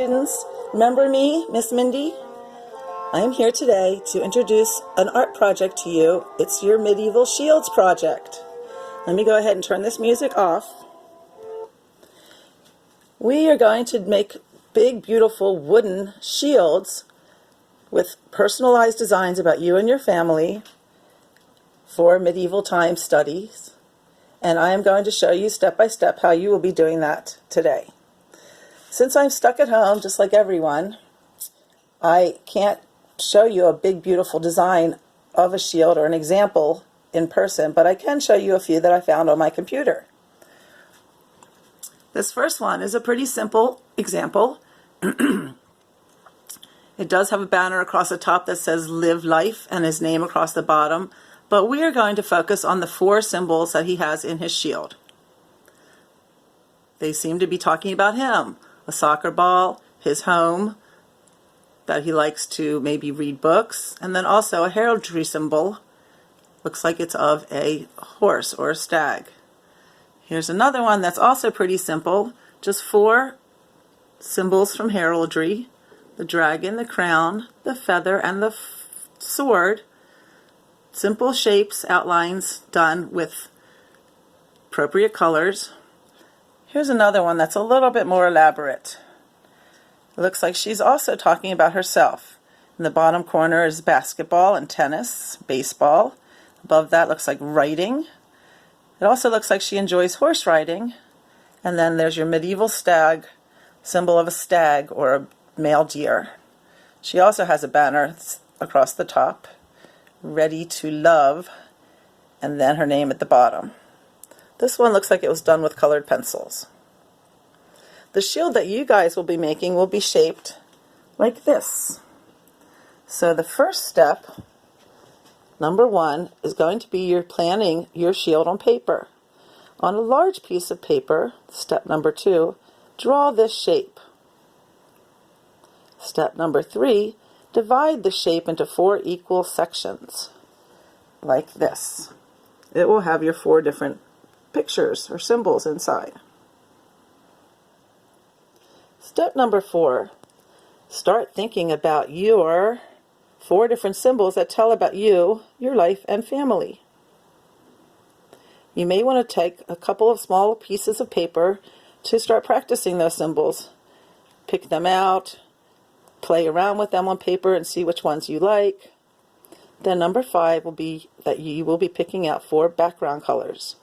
students. Remember me, Miss Mindy? I am here today to introduce an art project to you. It's your Medieval Shields project. Let me go ahead and turn this music off. We are going to make big, beautiful wooden shields with personalized designs about you and your family for medieval time studies. And I am going to show you step by step how you will be doing that today. Since I'm stuck at home, just like everyone, I can't show you a big, beautiful design of a shield or an example in person, but I can show you a few that I found on my computer. This first one is a pretty simple example. It does have a banner across the top that says Live Life and his name across the bottom, but we are going to focus on the 4 symbols that he has in his shield. They seem to be talking about him: a soccer ball, his home, that he likes to maybe read books, and then also a heraldry symbol. Looks like it's of a horse or a stag. Here's another one that's also pretty simple, just 4 symbols from heraldry: the dragon, the crown, the feather, and the sword. Simple shapes, outlines done with appropriate colors. Here's another one that's a little bit more elaborate. It looks like she's also talking about herself. In the bottom corner is basketball and tennis, baseball. Above that looks like writing. It also looks like she enjoys horse riding. And then there's your medieval stag, symbol of a stag or a male deer. She also has a banner across the top, ready to love, and then her name at the bottom. This one looks like it was done with colored pencils. The shield that you guys will be making will be shaped like this. So the first step, number 1, is going to be you're planning your shield on paper. On a large piece of paper, step number 2, draw this shape. Step number 3, divide the shape into 4 equal sections, like this. It will have your 4 different pictures or symbols inside. Step number 4, start thinking about your 4 different symbols that tell about you, your life, and family. You may want to take a couple of small pieces of paper to start practicing those symbols. Pick them out, play around with them on paper and see which ones you like. Then number 5 will be that you will be picking out 4 background colors.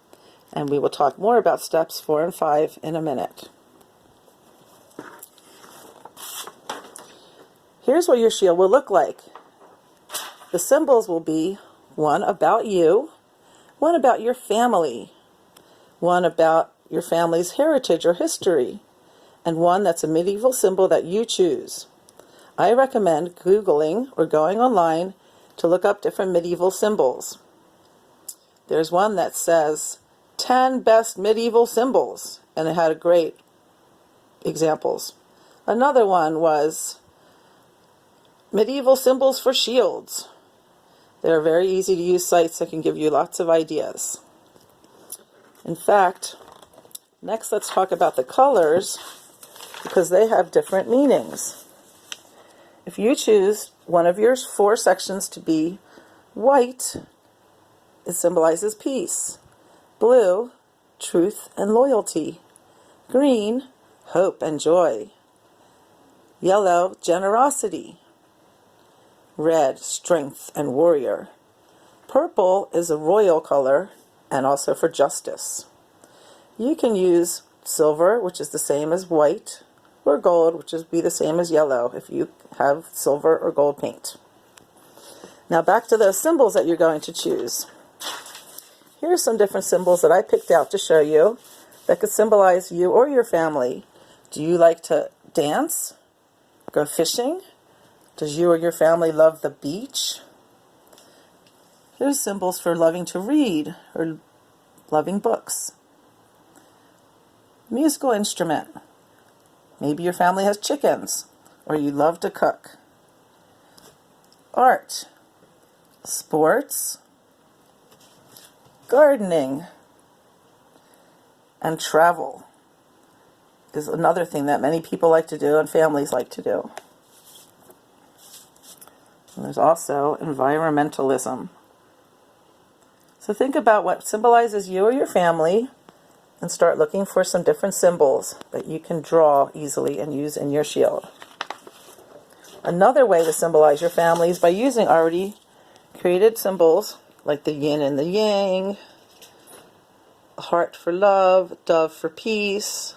And we will talk more about steps 4 and 5 in a minute. Here's what your shield will look like. The symbols will be one about you, one about your family, one about your family's heritage or history, and one that's a medieval symbol that you choose. I recommend Googling or going online to look up different medieval symbols. There's one that says 10 best medieval symbols, and it had great examples. Another one was medieval symbols for shields. They're very easy to use sites that can give you lots of ideas. In fact, next let's talk about the colors, because they have different meanings. If you choose one of your 4 sections to be white, it symbolizes peace. Blue, truth and loyalty. Green, hope and joy. Yellow, generosity. Red, strength and warrior. Purple is a royal color and also for justice. You can use silver, which is the same as white, or gold, which would be the same as yellow if you have silver or gold paint. Now back to those symbols that you're going to choose. Here are some different symbols that I picked out to show you that could symbolize you or your family. Do you like to dance? Go fishing? Does you or your family love the beach? Here's symbols for loving to read or loving books. Musical instrument. Maybe your family has chickens, or you love to cook. Art, sports, gardening, and travel. is another thing that many people like to do and families like to do. And there's also environmentalism. So think about what symbolizes you or your family and start looking for some different symbols that you can draw easily and use in your shield. Another way to symbolize your family is by using already created symbols like the yin and the yang, heart for love, dove for peace,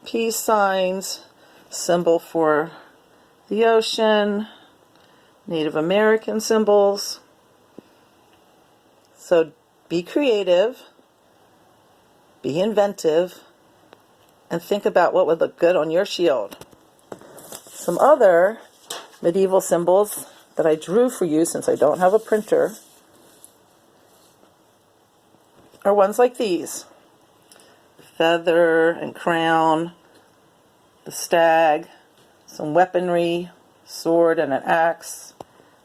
peace signs, symbol for the ocean, Native American symbols. So be creative, be inventive, and think about what would look good on your shield. Some other medieval symbols that I drew for you, since I don't have a printer, are ones like these. Feather and crown, the stag, some weaponry, sword and an axe,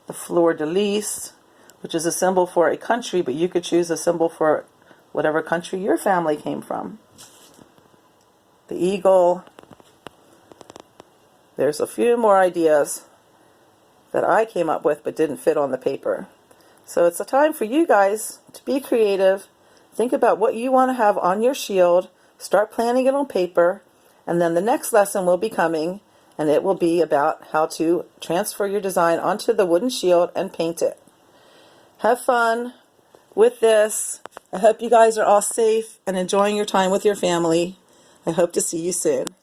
the fleur-de-lis, which is a symbol for a country, but you could choose a symbol for whatever country your family came from. The eagle. There's a few more ideas that I came up with but didn't fit on the paper. So it's a time for you guys to be creative. Think about what you want to have on your shield. Start planning it on paper. And then the next lesson will be coming, and it will be about how to transfer your design onto the wooden shield and paint it. Have fun with this. I hope you guys are all safe and enjoying your time with your family. I hope to see you soon.